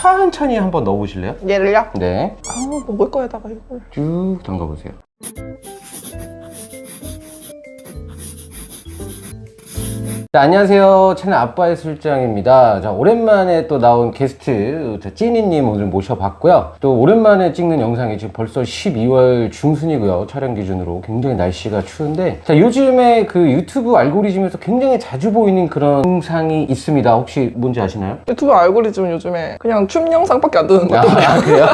천천히 한번 넣어보실래요? 얘를요? 네. 먹을 거에다가 이걸. 쭉 담가보세요. 자, 안녕하세요. 채널 아빠의 술장입니다. 자, 오랜만에 또 나온 게스트 찐이님 오늘 모셔봤고요. 또 오랜만에 찍는 영상이 지금 벌써 12월 중순이고요. 촬영 기준으로 굉장히 날씨가 추운데, 자, 요즘에 그 유튜브 알고리즘에서 굉장히 자주 보이는 그런 영상이 있습니다. 혹시 뭔지 아시나요? 유튜브 알고리즘 요즘에 그냥 춤 영상밖에 안 뜨는 것 같아요. 그래요?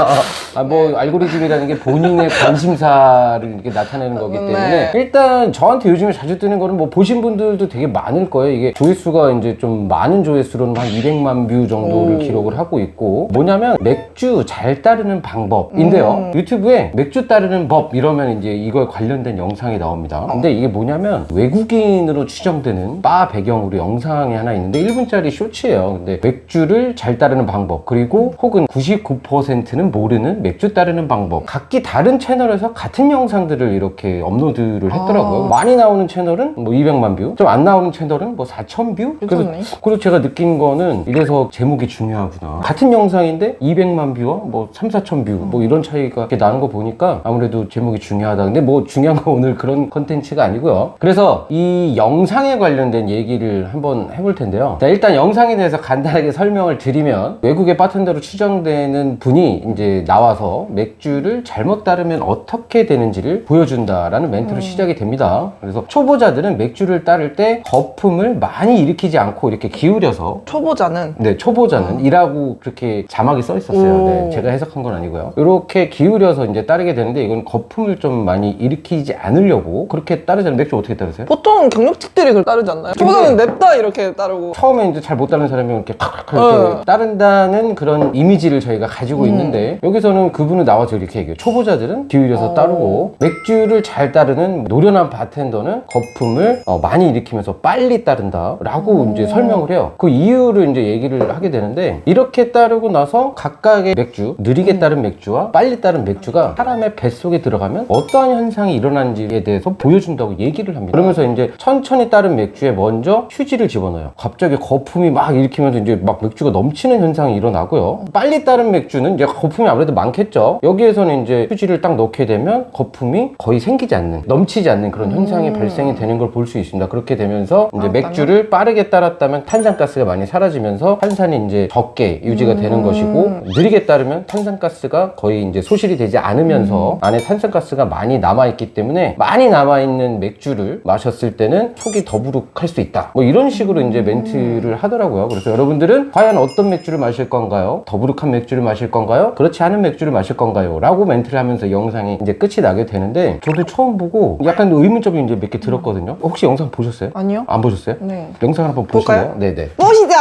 뭐 알고리즘이라는 게 본인의 관심사를 이렇게 나타내는 거기 때문에 일단 저한테 요즘에 자주 뜨는 거는 뭐 보신 분들도 되게 많을 거예요. 이게 조회수가 이제 좀 많은 조회수로는 한 200만 뷰 정도를 기록을 하고 있고, 뭐냐면 맥주 잘 따르는 방법인데요. 유튜브에 맥주 따르는 법 이러면 이제 이걸 관련된 영상이 나옵니다. 근데 이게 뭐냐면 외국인으로 추정되는 바 배경으로 영상이 하나 있는데 1분짜리 쇼츠예요. 근데 맥주를 잘 따르는 방법, 그리고 혹은 99%는 모르는 맥주 따르는 방법, 각기 다른 채널에서 같은 영상들을 이렇게 업로드를 했더라고요. 많이 나오는 채널은 뭐 200만 뷰, 좀 안 나오는 채널은 뭐 4,000뷰? 그래서 제가 느낀 거는 이래서 제목이 중요하구나. 같은 영상인데 200만 뷰와 뭐 3, 4천 뷰 뭐 이런 차이가 이렇게 나는 거 보니까 아무래도 제목이 중요하다. 근데 뭐 중요한 건 오늘 그런 컨텐츠가 아니고요. 그래서 이 영상에 관련된 얘기를 한번 해볼 텐데요. 자, 일단 영상에 대해서 간단하게 설명을 드리면, 외국의 바텐더로 추정되는 분이 이제 나와서 맥주를 잘못 따르면 어떻게 되는지를 보여준다라는 멘트로 시작이 됩니다. 그래서 초보자들은 맥주를 따를 때 거품을 많이 일으키지 않고 이렇게 기울여서, 초보자는? 네, 초보자는 이라고 그렇게 자막이 써 있었어요. 네, 제가 해석한 건 아니고요. 이렇게 기울여서 이제 따르게 되는데, 이건 거품을 좀 많이 일으키지 않으려고 그렇게 따르잖아요. 맥주 어떻게 따르세요? 보통 경력직들이 그걸 따르지 않나요? 초보자는 냅다 이렇게 따르고. 처음에 이제 잘 못 따르는 사람이 이렇게 탁탁 이렇게 따른다는 그런 이미지를 저희가 가지고 있는데, 여기서는 그분은 나와서 이렇게 얘기해요. 초보자들은 기울여서 따르고, 맥주를 잘 따르는 노련한 바텐더는 거품을 많이 일으키면서 빨리 따른다 라고 이제 설명을 해요. 그 이유를 이제 얘기를 하게 되는데, 이렇게 따르고 나서 각각의 맥주, 느리게 따른 맥주와 빨리 따른 맥주가 사람의 뱃속에 들어가면 어떠한 현상이 일어나는지에 대해서 보여준다고 얘기를 합니다. 그러면서 이제 천천히 따른 맥주에 먼저 휴지를 집어넣어요. 갑자기 거품이 막 일으키면서 이제 막 맥주가 넘치는 현상이 일어나고요. 빨리 따른 맥주는 이제 거품이 아무래도 많겠죠. 여기에서는 이제 휴지를 딱 넣게 되면 거품이 거의 생기지 않는, 넘치지 않는 그런 현상이 발생이 되는 걸 볼 수 있습니다. 그렇게 되면서 이제 맥주를 빠르게 따랐다면 탄산가스가 많이 사라지면서 탄산이 이제 적게 유지가 되는 것이고, 느리게 따르면 탄산가스가 거의 이제 소실이 되지 않으면서 안에 탄산가스가 많이 남아있기 때문에 많이 남아있는 맥주를 마셨을 때는 속이 더부룩할 수 있다. 뭐 이런 식으로 이제 멘트를 하더라고요. 그래서 여러분들은 과연 어떤 맥주를 마실 건가요? 더부룩한 맥주를 마실 건가요? 그렇지 않은 맥주를 마실 건가요? 라고 멘트를 하면서 영상이 이제 끝이 나게 되는데, 저도 처음 보고 약간 의문점이 이제 몇 개 들었거든요. 혹시 영상 보셨어요? 아니요. 안 보셨어요? 네. 영상 한번 보실래요? 네네. 보시죠!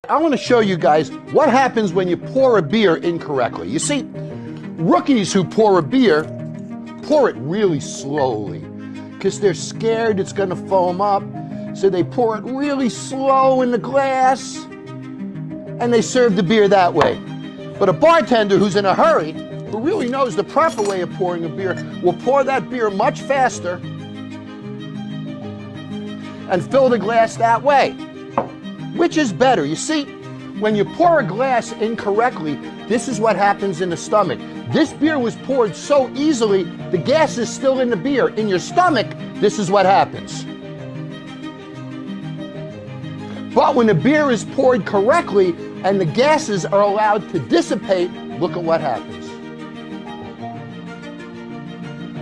I want to show you guys what happens when you pour a beer incorrectly. You see, rookies who pour a beer pour it really slowly because they're scared it's going to foam up. So they pour it really slow in the glass and they serve the beer that way. But a bartender who's in a hurry, who really knows the proper way of pouring a beer, will pour that beer much faster and fill the glass that way. Which is better? You see, when you pour a glass incorrectly, this is what happens in the stomach. This beer was poured so easily, the gas is still in the beer. In your stomach, this is what happens. But when the beer is poured correctly and the gases are allowed to dissipate, look at what happens.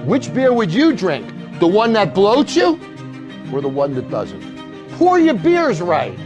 Which beer would you drink? The one that bloats you or the one that doesn't? Pour your beers right.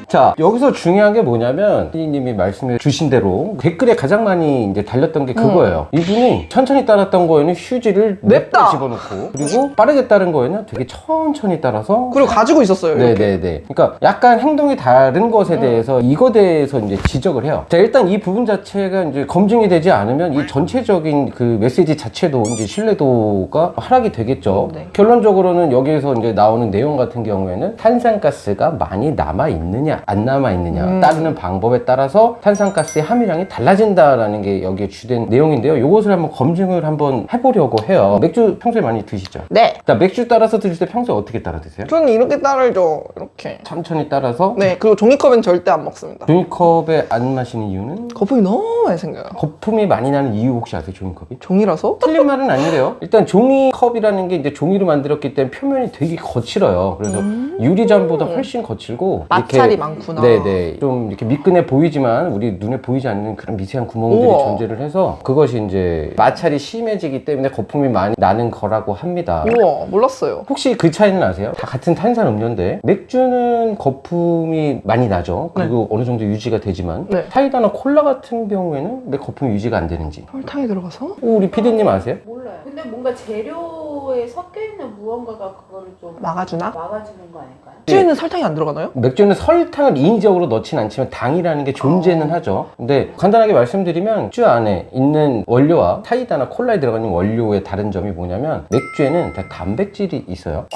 자, 여기서 중요한 게 뭐냐면, 피디님이 말씀해 주신 대로 댓글에 가장 많이 이제 달렸던 게 그거예요. 이분이 천천히 따랐던 거에는 휴지를 냅다 집어넣고, 그리고 빠르게 따른 거에는 되게 천천히 따라서, 그리고 가지고 있었어요. 네네네. 그러니까 약간 행동이 다른 것에 대해서 이거에 대해서 이제 지적을 해요. 자, 일단 이 부분 자체가 이제 검증이 되지 않으면 이 전체적인 그 메시지 자체도 이제 신뢰도가 하락이 되겠죠. 네. 결론적으로는 여기에서 이제 나오는 내용 같은 경우에는 탄산가스가 많이 남아 있느냐 안 남아있느냐 따르는 방법에 따라서 탄산가스의 함유량이 달라진다라는 게 여기에 주된 내용인데요. 이것을 한번 검증을 한번 해보려고 해요. 맥주 평소에 많이 드시죠? 네. 자, 맥주 따라서 드실 때 평소에 어떻게 따라 드세요? 저는 이렇게 따르죠. 이렇게. 천천히 따라서 네. 그리고 종이컵엔 절대 안 먹습니다. 종이컵에 안 마시는 이유는? 거품이 너무 많이 생겨요. 거품이 많이 나는 이유 혹시 아세요? 종이컵이? 종이라서? 틀린 말은 아니래요. 일단 종이컵이라는 게 이제 종이로 만들었기 때문에 표면이 되게 거칠어요. 그래서 유리잔보다 훨씬 거칠고 마찰이 이렇게 많구나. 네네. 좀 이렇게 미끈해 보이지만 우리 눈에 보이지 않는 그런 미세한 구멍들이 우와. 존재를 해서 그것이 이제 마찰이 심해지기 때문에 거품이 많이 나는 거라고 합니다. 우와, 몰랐어요. 혹시 그 차이는 아세요? 다 같은 탄산 음료인데 맥주는 거품이 많이 나죠. 그리고 어느 정도 유지가 되지만 네. 사이다나 콜라 같은 경우에는 왜 거품이 유지가 안 되는지 설탕이 들어가서? 우리 피디님 아세요? 몰라요. 근데 뭔가 재료에 섞여 있는 무언가가 그거를 좀 막아주나? 막아주는 거 아닐까요? 맥주에는 설탕이 안 들어가나요? 맥주는 설탕을 인위적으로 넣진 않지만 당이라는 게 존재는 하죠. 근데 간단하게 말씀드리면 맥주 안에 있는 원료와 사이다나 콜라에 들어가 있는 원료의 다른 점이 뭐냐면 맥주에는 다 단백질이 있어요.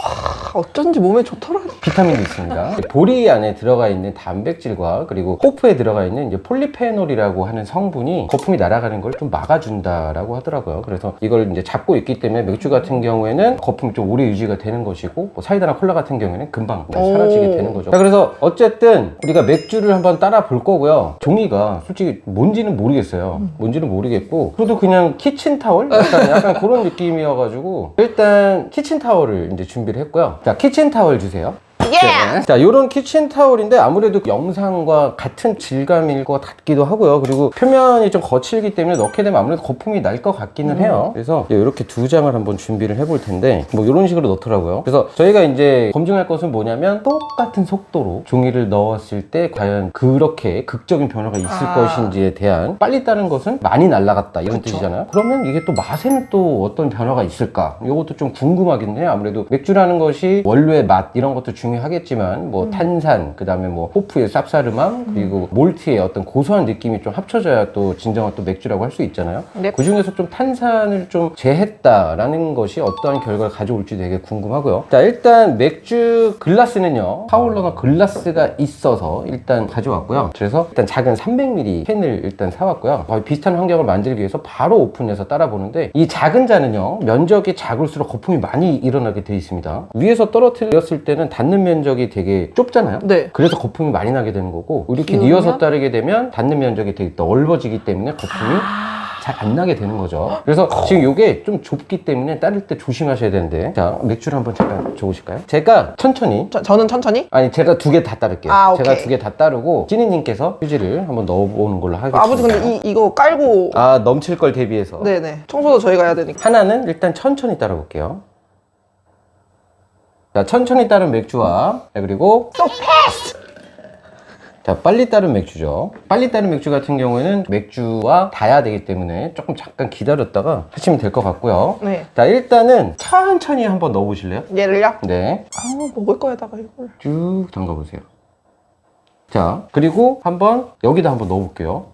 어쩐지 몸에 좋더라. 비타민도 있습니다. 보리 안에 들어가 있는 단백질과 그리고 호프에 들어가 있는 이제 폴리페놀이라고 하는 성분이 거품이 날아가는 걸 좀 막아준다라고 하더라고요. 그래서 이걸 이제 잡고 있기 때문에 맥주 같은 경우에는 거품이 좀 오래 유지가 되는 것이고 뭐 사이다나 콜라 같은 경우에는 금방 사라지게 되는 거죠. 자, 그래서 어쨌든 우리가 맥주를 한번 따라 볼 거고요. 종이가 솔직히 뭔지는 모르겠어요. 뭔지는 모르겠고 그래도 그냥 키친타월? 약간 그런 느낌이어가지고 일단 키친타월을 이제 준비를 했고요. 자, 키친타월 주세요. 네. 자, 요런 키친타월인데 아무래도 영상과 같은 질감일 것 같기도 하고요. 그리고 표면이 좀 거칠기 때문에 넣게 되면 아무래도 거품이 날 것 같기는 해요. 그래서 이렇게 두 장을 한번 준비를 해볼 텐데 뭐 이런 식으로 넣더라고요. 그래서 저희가 이제 검증할 것은 뭐냐면 똑같은 속도로 종이를 넣었을 때 과연 그렇게 극적인 변화가 있을 것인지에 대한 빨리 따른 것은 많이 날아갔다 이런 뜻이잖아요. 그러면 이게 또 맛에는 또 어떤 변화가 있을까? 이것도 좀 궁금하긴 해요. 아무래도 맥주라는 것이 원료의 맛 이런 것도 중요하겠지만 뭐 탄산, 그 다음에 뭐 호프의 쌉싸름함, 그리고 몰트의 어떤 고소한 느낌이 좀 합쳐져야 또 진정한 또 맥주라고 할 수 있잖아요. 네. 그 중에서 좀 탄산을 좀 제했다라는 것이 어떠한 결과를 가져올지 되게 궁금하고요. 자, 일단 맥주 글라스는요, 파울러나 글라스가 있어서 일단 가져왔고요. 그래서 일단 작은 300ml 캔을 일단 사왔고요. 거의 비슷한 환경을 만들기 위해서 바로 오픈해서 따라보는데 이 작은 잔은요, 면적이 작을수록 거품이 많이 일어나게 되어 있습니다. 위에서 떨어뜨렸을 때는 닿는 면적이 되게 좁잖아요. 네. 그래서 거품이 많이 나게 되는 거고 이렇게 기울면? 뉘어서 따르게 되면 닿는 면적이 되게 넓어지기 때문에 거품이 잘 안 나게 되는 거죠. 그래서 지금 이게 좀 좁기 때문에 따를 때 조심하셔야 되는데 자, 맥주를 한번 잠깐 줘보실까요? 제가 천천히 저는 천천히? 아니 제가 두 개 다 따를게요. 아, 제가 오케이. 두 개 다 따르고 찌니님께서 휴지를 한번 넣어보는 걸로 하겠습니다. 아버지 근데 이거 깔고 아, 넘칠 걸 대비해서 네네 청소도 저희가 해야 되니까. 하나는 일단 천천히 따라볼게요. 자, 천천히 따른 맥주와 그리고 So fast! 자, 빨리 따른 맥주죠. 빨리 따른 맥주 같은 경우에는 맥주와 닿아야 되기 때문에 조금 잠깐 기다렸다가 하시면 될 것 같고요. 네. 자, 일단은 천천히 한번 넣어보실래요? 얘를요? 네. 먹을 거에다가 이걸. 쭉 담가보세요. 자, 그리고 한번 여기다 한번 넣어볼게요.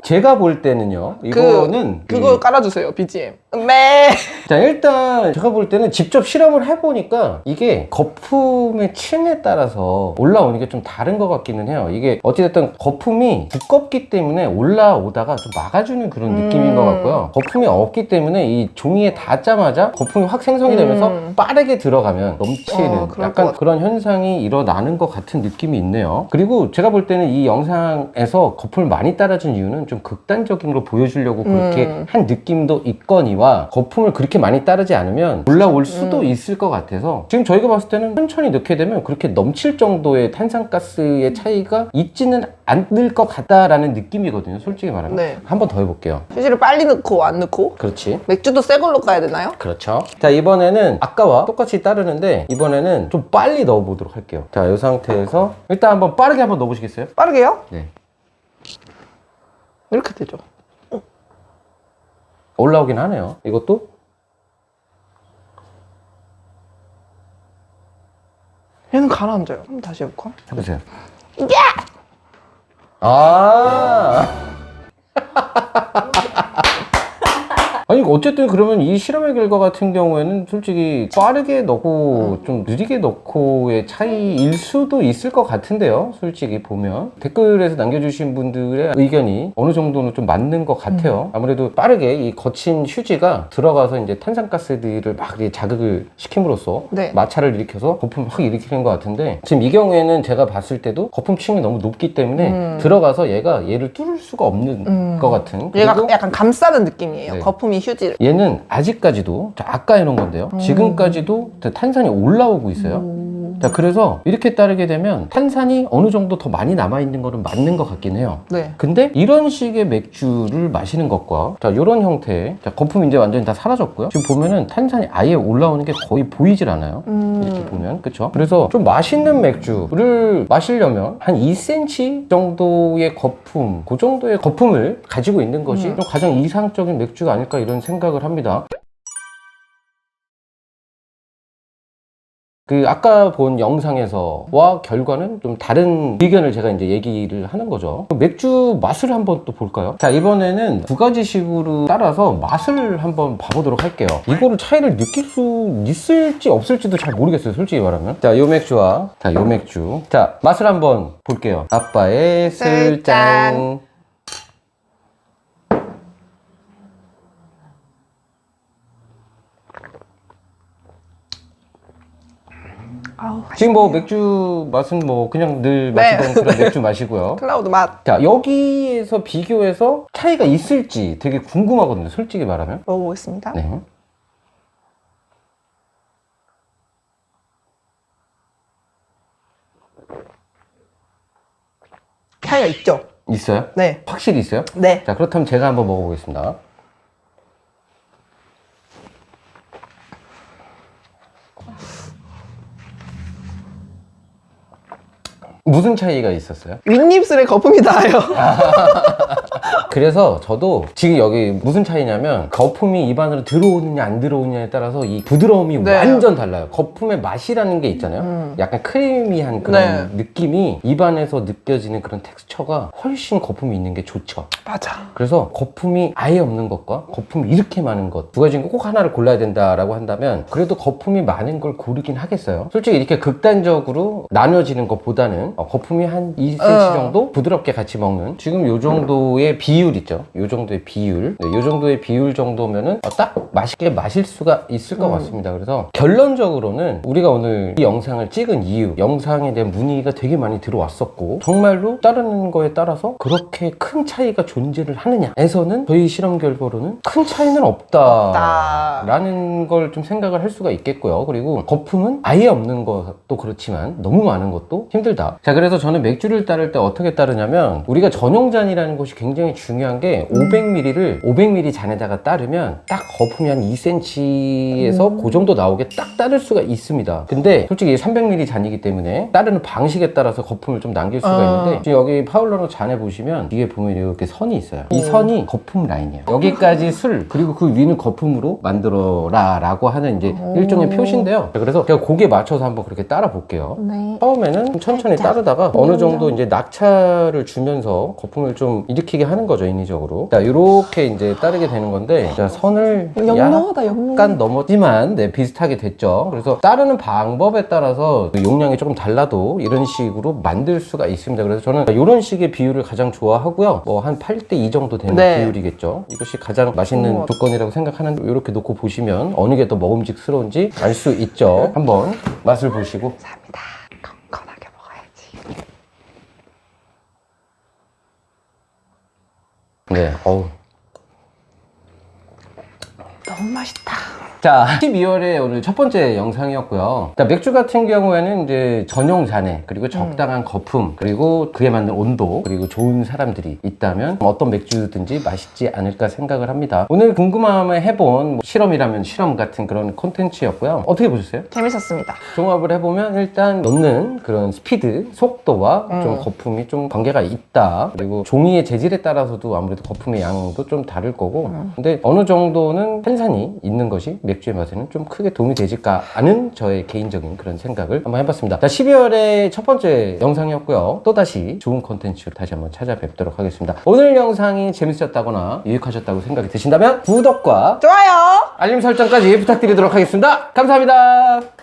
제가 볼 때는요, 이거는 그거 깔아주세요, BGM. 네. 자, 일단 제가 볼 때는 직접 실험을 해보니까 이게 거품의 층에 따라서 올라오는 게 좀 다른 것 같기는 해요. 이게 어찌됐든 거품이 두껍기 때문에 올라오다가 좀 막아주는 그런 느낌인 것 같고요. 거품이 없기 때문에 이 종이에 닿자마자 거품이 확 생성이 되면서 빠르게 들어가면 넘치는 그럴 약간 것 같아요. 그런 현상이 일어나는 것 같은 느낌이 있네요. 그리고 제가 볼 때는 이 영상에서 거품을 많이 따라준 이유는 좀 극단적인 걸 보여주려고 그렇게 한 느낌도 있거니와 거품을 그렇게 많이 따르지 않으면 올라올 수도 있을 것 같아서 지금 저희가 봤을 때는 천천히 넣게 되면 그렇게 넘칠 정도의 탄산가스의 차이가 있지는 않을 것 같다라는 느낌이거든요, 솔직히 말하면. 네. 한 번 더 해볼게요. 휴지를 빨리 넣고 안 넣고. 그렇지. 맥주도 새 걸로 까야 되나요? 그렇죠. 자, 이번에는 아까와 똑같이 따르는데 이번에는 좀 빨리 넣어보도록 할게요. 자, 이 상태에서 일단 한번 빠르게 한번 넣어보시겠어요? 빠르게요? 네. 이렇게 되죠. 올라오긴 하네요. 이것도 얘는 가라앉아요. 한번 다시 해볼까? 해보세요. 아. 아니 어쨌든 그러면 이 실험의 결과 같은 경우에는 솔직히 빠르게 넣고 좀 느리게 넣고의 차이일 수도 있을 것 같은데요. 솔직히 보면 댓글에서 남겨주신 분들의 의견이 어느 정도는 좀 맞는 것 같아요. 아무래도 빠르게 이 거친 휴지가 들어가서 이제 탄산가스들을 막 이렇게 자극을 시킴으로써 네. 마찰을 일으켜서 거품을 확 일으키는 것 같은데, 지금 이 경우에는 제가 봤을 때도 거품층이 너무 높기 때문에 들어가서 얘를 뚫을 수가 없는 것 같은. 얘가 그리고 약간 감싸는 느낌이에요. 네. 거품이 휴지를. 얘는 아직까지도, 자, 아까 해놓은 건데요, 지금까지도 탄산이 올라오고 있어요. 자, 그래서 이렇게 따르게 되면 탄산이 어느 정도 더 많이 남아있는 거는 맞는 것 같긴 해요. 네. 근데 이런 식의 맥주를 마시는 것과, 자, 이런 형태의, 자, 거품이 이제 완전히 다 사라졌고요. 지금 보면은 탄산이 아예 올라오는 게 거의 보이질 않아요. 이렇게 보면, 그쵸? 그래서 좀 맛있는 맥주를 마시려면 한 2cm 정도의 거품, 그 정도의 거품을 가지고 있는 것이 좀 가장 이상적인 맥주가 아닐까 이런 생각을 합니다. 그 아까 본 영상에서와 결과는 좀 다른 의견을 제가 이제 얘기를 하는 거죠. 맥주 맛을 한번 또 볼까요? 자, 이번에는 두 가지 식으로 따라서 맛을 한번 봐보도록 할게요. 이거를 차이를 느낄 수 있을지 없을지도 잘 모르겠어요, 솔직히 말하면. 자, 요 맥주와 요 맥주. 자, 맛을 한번 볼게요. 아빠의 술잔. 아우, 지금 뭐 맥주 맛은 뭐 그냥 늘 네. 마시던 그런 맥주 맛이고요. 클라우드 맛. 자, 여기에서 비교해서 차이가 있을지 되게 궁금하거든요, 솔직히 말하면. 먹어보겠습니다. 네. 차이가 있죠? 있어요? 네. 확실히 있어요? 네. 자, 그렇다면 제가 한번 먹어보겠습니다. 무슨 차이가 있었어요? 윗입술에 거품이 닿아요. 그래서 저도 지금 여기 무슨 차이냐면, 거품이 입안으로 들어오느냐 안 들어오느냐에 따라서 이 부드러움이 네. 완전 달라요. 거품의 맛이라는 게 있잖아요. 약간 크리미한 그런 느낌이 입안에서 느껴지는 그런 텍스처가 훨씬 거품이 있는 게 좋죠. 맞아. 그래서 거품이 아예 없는 것과 거품이 이렇게 많은 것, 두 가지 중에 꼭 하나를 골라야 된다라고 한다면 그래도 거품이 많은 걸 고르긴 하겠어요. 솔직히 이렇게 극단적으로 나눠지는 것보다는 거품이 한 2cm 정도 부드럽게 같이 먹는, 지금 요 정도의 비율 있죠. 요 정도의 비율, 요 정도의 비율 정도면은 딱 맛있게 마실 수가 있을 것 같습니다. 그래서 결론적으로는 우리가 오늘 이 영상을 찍은 이유, 영상에 대한 문의가 되게 많이 들어왔었고, 정말로 따르는 거에 따라서 그렇게 큰 차이가 존재를 하느냐에서는 저희 실험 결과로는 큰 차이는 없다라는 걸 좀 생각을 할 수가 있겠고요. 그리고 거품은 아예 없는 것도 그렇지만 너무 많은 것도 힘들다. 자, 그래서 저는 맥주를 따를 때 어떻게 따르냐면, 우리가 전용잔이라는 것이 굉장히 중요한 게 500ml를 500ml 잔에다가 따르면 딱 거품이 한 2cm에서 그 정도 나오게 딱 따를 수가 있습니다. 근데 솔직히 300ml 잔이기 때문에 따르는 방식에 따라서 거품을 좀 남길 수가 있는데, 지금 여기 파울러노 잔에 보시면 뒤에 보면 이렇게 선이 있어요. 이 선이 거품 라인이에요. 여기까지 술, 그리고 그 위는 거품으로 만들어라 라고 하는 이제 일종의 표시인데요. 그래서 제가 거기에 맞춰서 한번 그렇게 따라 볼게요. 네. 처음에는 천천히 따르다가 어느 정도 이제 낙차를 주면서 거품을 좀 일으키게 하는 거죠, 인위적으로. 자, 이렇게 이제 따르게 되는 건데, 자, 선을 영롱하다, 영롱. 약간 넘었지만 네, 비슷하게 됐죠. 그래서 따르는 방법에 따라서 그 용량이 조금 달라도 이런 식으로 만들 수가 있습니다. 그래서 저는 이런 식의 비율을 가장 좋아하고요. 뭐 한 8:2 정도 되는 비율이겠죠. 이것이 가장 맛있는 조건이라고 생각하는데, 이렇게 놓고 보시면 어느 게 더 먹음직스러운지 알 수 있죠. 한번 맛을 보시고. 감사합니다. 건건하게 먹어야지. 네, 어우. 너무 맛있다. 자, 12월에 오늘 첫 번째 영상이었고요. 자, 맥주 같은 경우에는 이제 전용 잔에, 그리고 적당한 거품, 그리고 그에 맞는 온도, 그리고 좋은 사람들이 있다면 어떤 맥주든지 맛있지 않을까 생각을 합니다. 오늘 궁금함을 해본 뭐 실험이라면 실험 같은 그런 콘텐츠였고요. 어떻게 보셨어요? 재밌었습니다. 종합을 해보면 일단 넣는 그런 스피드, 속도와 좀 거품이 좀 관계가 있다. 그리고 종이의 재질에 따라서도 아무래도 거품의 양도 좀 다를 거고, 근데 어느 정도는 탄산이 있는 것이 맥주의 맛에는 좀 크게 도움이 되질까 하는 저의 개인적인 그런 생각을 한번 해봤습니다. 자, 12월의 첫 번째 영상이었고요. 또다시 좋은 콘텐츠로 다시 한번 찾아뵙도록 하겠습니다. 오늘 영상이 재밌으셨다거나 유익하셨다고 생각이 드신다면 구독과 좋아요. 알림 설정까지 부탁드리도록 하겠습니다. 감사합니다.